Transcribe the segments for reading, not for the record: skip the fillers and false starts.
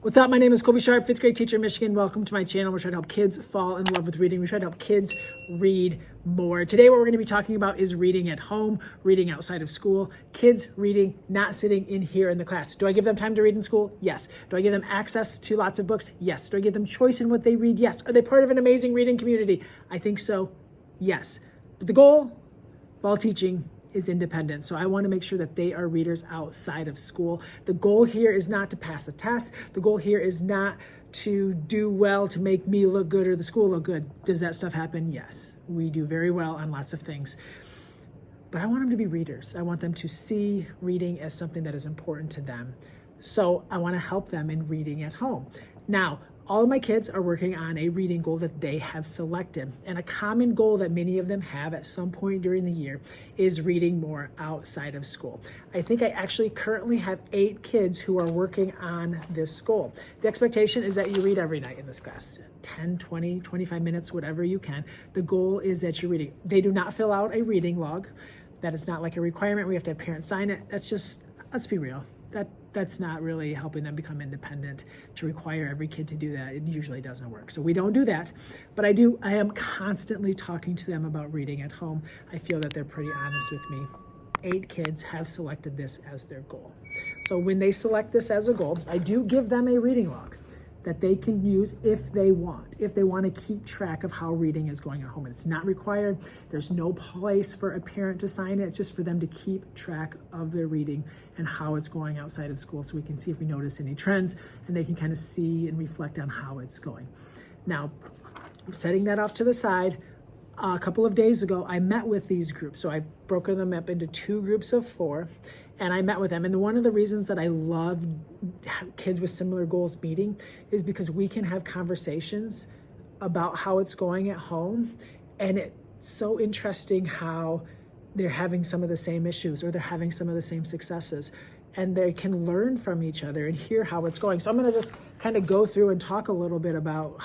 What's up? My name is Colby Sharp, 5th grade teacher in Michigan. Welcome to my channel. We're trying to help kids fall in love with reading. We try to help kids read more. Today, what we're going to be talking about is reading at home, reading outside of school, kids reading, not sitting in here in the class. Do I give them time to read in school? Yes. Do I give them access to lots of books? Yes. Do I give them choice in what they read? Yes. Are they part of an amazing reading community? I think so. Yes. But the goal of all teaching is independent. So I want to make sure that they are readers outside of school. The goal here is not to pass a test. The goal here is not to do well to make me look good or the school look good. Does that stuff happen? Yes. We do very well on lots of things. But I want them to be readers. I want them to see reading as something that is important to them. So I want to help them in reading at home. Now, all of my kids are working on a reading goal that they have selected. And a common goal that many of them have at some point during the year is reading more outside of school. I think I actually currently have 8 kids who are working on this goal. The expectation is that you read every night in this class, 10, 20, 25 minutes, whatever you can. The goal is that you're reading. They do not fill out a reading log. That is not like a requirement. We have to have parents sign it. That's just, let's be real. That's not really helping them become independent. To require every kid to do that, it usually doesn't work. So we don't do that. But I am constantly talking to them about reading at home. I feel that they're pretty honest with me. 8 kids have selected this as their goal. So when they select this as a goal, I do give them a reading log that they can use if they want to keep track of how reading is going at home. And it's not required. There's no place for a parent to sign it. It's just for them to keep track of their reading and how it's going outside of school, so we can see if we notice any trends, and they can kind of see and reflect on how it's going. Now, setting that off to the side, a couple of days ago, I met with these groups. So I've broken them up into 2 groups of 4. And I met with them. And one of the reasons that I love kids with similar goals meeting is because we can have conversations about how it's going at home. And it's so interesting how they're having some of the same issues, or they're having some of the same successes. And they can learn from each other and hear how it's going. So I'm going to just kind of go through and talk a little bit about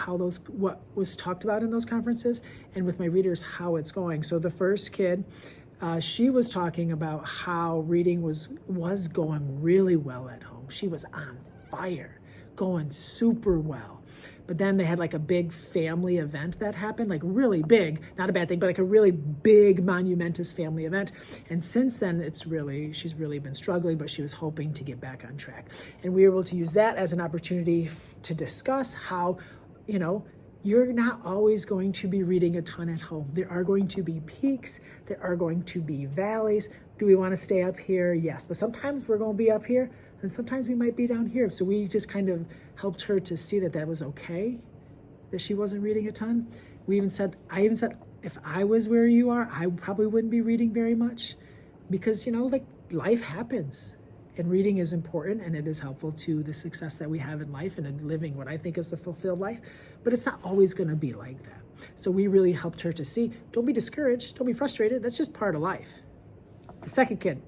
what was talked about in those conferences, and with my readers, how it's going. So the first kid, she was talking about how reading was going really well at home. She was on fire, going super well. But then they had like a big family event that happened, like really big, not a bad thing, but like a really big, monumentous family event. And since then, she's really been struggling, but she was hoping to get back on track. And we were able to use that as an opportunity to discuss how, you're not always going to be reading a ton at home. There are going to be peaks. There are going to be valleys. Do we want to stay up here? Yes. But sometimes we're going to be up here, and sometimes we might be down here. So we just kind of helped her to see that was okay, that she wasn't reading a ton. I even said, if I was where you are, I probably wouldn't be reading very much, because, life happens. And reading is important, and it is helpful to the success that we have in life and in living what I think is a fulfilled life. But it's not always going to be like that. So we really helped her to see, don't be discouraged, don't be frustrated. That's just part of life. The second kid,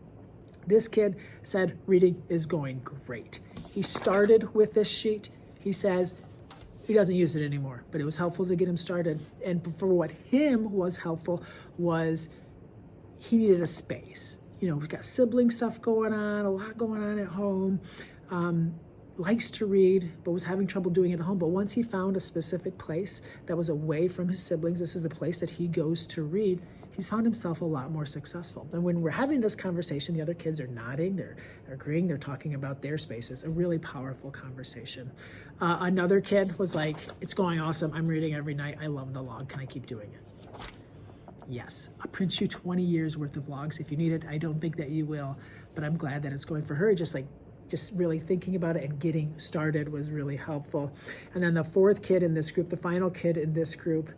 this kid said reading is going great. He started with this sheet. He says he doesn't use it anymore, but it was helpful to get him started. And for what him was helpful was he needed a space. We've got sibling stuff going on, a lot going on at home, likes to read, but was having trouble doing it at home. But once he found a specific place that was away from his siblings, this is the place that he goes to read, he's found himself a lot more successful. And when we're having this conversation, the other kids are nodding, they're agreeing, they're talking about their spaces, a really powerful conversation. Another kid was like, it's going awesome. I'm reading every night. I love the log. Can I keep doing it? Yes, I'll print you 20 years worth of logs if you need it. I don't think that you will, but I'm glad that it's going for her. Just really thinking about it and getting started was really helpful. And then the 4th kid in this group, the final kid in this group,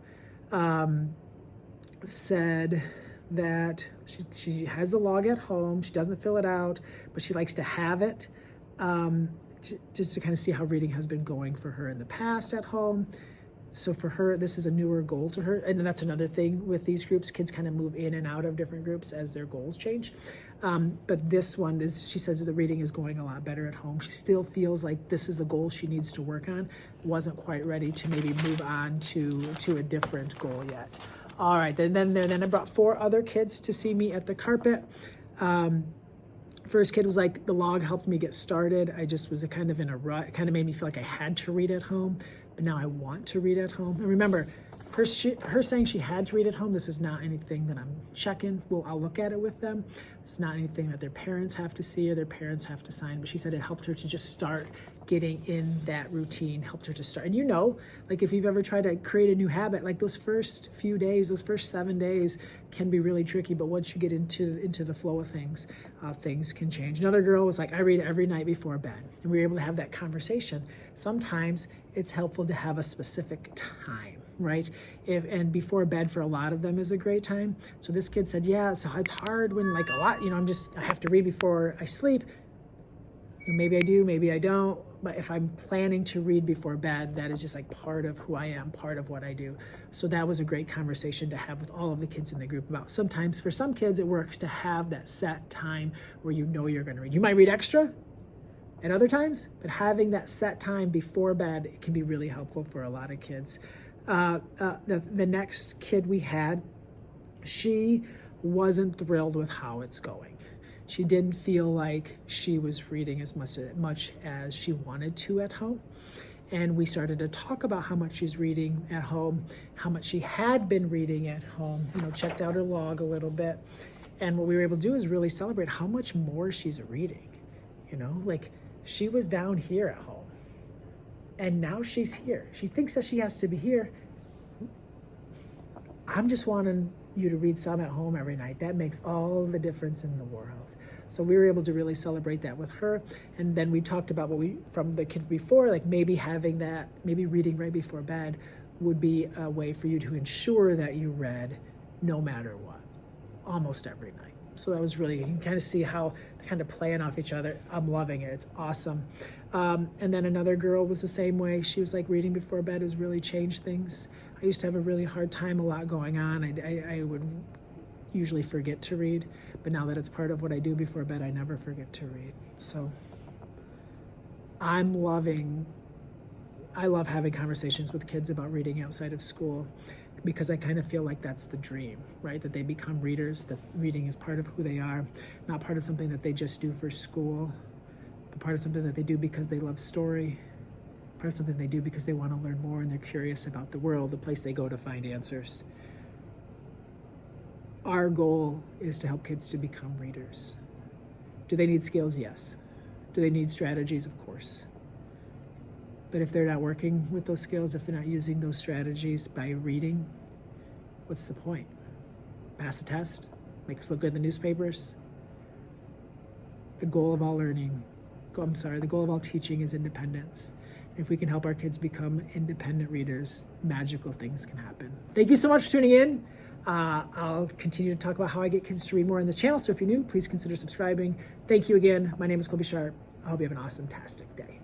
said that she has the log at home. She doesn't fill it out, but she likes to have it, just to kind of see how reading has been going for her in the past at home. So for her, this is a newer goal to her. And that's another thing with these groups. Kids kind of move in and out of different groups as their goals change. But this one is, she says that the reading is going a lot better at home. She still feels like this is the goal she needs to work on. Wasn't quite ready to maybe move on to a different goal yet. All right, then I brought 4 other kids to see me at the carpet. First kid was like, the log helped me get started. I just was kind of in a rut. It kind of made me feel like I had to read at home, but now I want to read at home. And remember, her saying she had to read at home, this is not anything that I'm checking. Well, I'll look at it with them. It's not anything that their parents have to see or their parents have to sign, but she said it helped her to just start getting in that routine, helped her to start. And you know, like if you've ever tried to create a new habit, like those first few days, those first 7 days can be really tricky, but once you get into the flow of things, things can change. Another girl was like, I read every night before bed. And we were able to have that conversation. Sometimes it's helpful to have a specific time, right? And before bed for a lot of them is a great time. So this kid said, yeah, so it's hard when like a lot, I have to read before I sleep. Maybe I do, maybe I don't. But if I'm planning to read before bed, that is just like part of who I am, part of what I do. So that was a great conversation to have with all of the kids in the group about sometimes for some kids, it works to have that set time where you know you're going to read. You might read extra at other times, but having that set time before bed, it can be really helpful for a lot of kids. The next kid we had, she wasn't thrilled with how it's going. She didn't feel like she was reading as much as she wanted to at home. And we started to talk about how much she's reading at home, how much she had been reading at home, checked out her log a little bit. And what we were able to do is really celebrate how much more she's reading. Like she was down here at home and now she's here. She thinks that she has to be here. I'm just wanting you to read some at home every night. That makes all the difference in the world. So we were able to really celebrate that with her. And then we talked about from the kid before, like maybe reading right before bed would be a way for you to ensure that you read no matter what, almost every night. So that was really, you can kind of see how they're kind of playing off each other. I'm loving it. It's awesome. And then another girl was the same way. She was like, reading before bed has really changed things. I used to have a really hard time, a lot going on. I would usually forget to read, but now that it's part of what I do before bed, I never forget to read. So I love having conversations with kids about reading outside of school because I kind of feel like that's the dream, right? That they become readers, that reading is part of who they are, not part of something that they just do for school, but part of something that they do because they love story, part of something they do because they want to learn more and they're curious about the world, the place they go to find answers. Our goal is to help kids to become readers. Do they need skills? Yes. Do they need strategies? Of course. But if they're not working with those skills, if they're not using those strategies by reading, what's the point? Pass a test? Make us look good in the newspapers? The goal of all teaching is independence. If we can help our kids become independent readers, magical things can happen. Thank you so much for tuning in. I'll continue to talk about how I get kids to read more on this channel. So if you're new, please consider subscribing. Thank you again. My name is Colby. I hope you have an awesome-tastic day.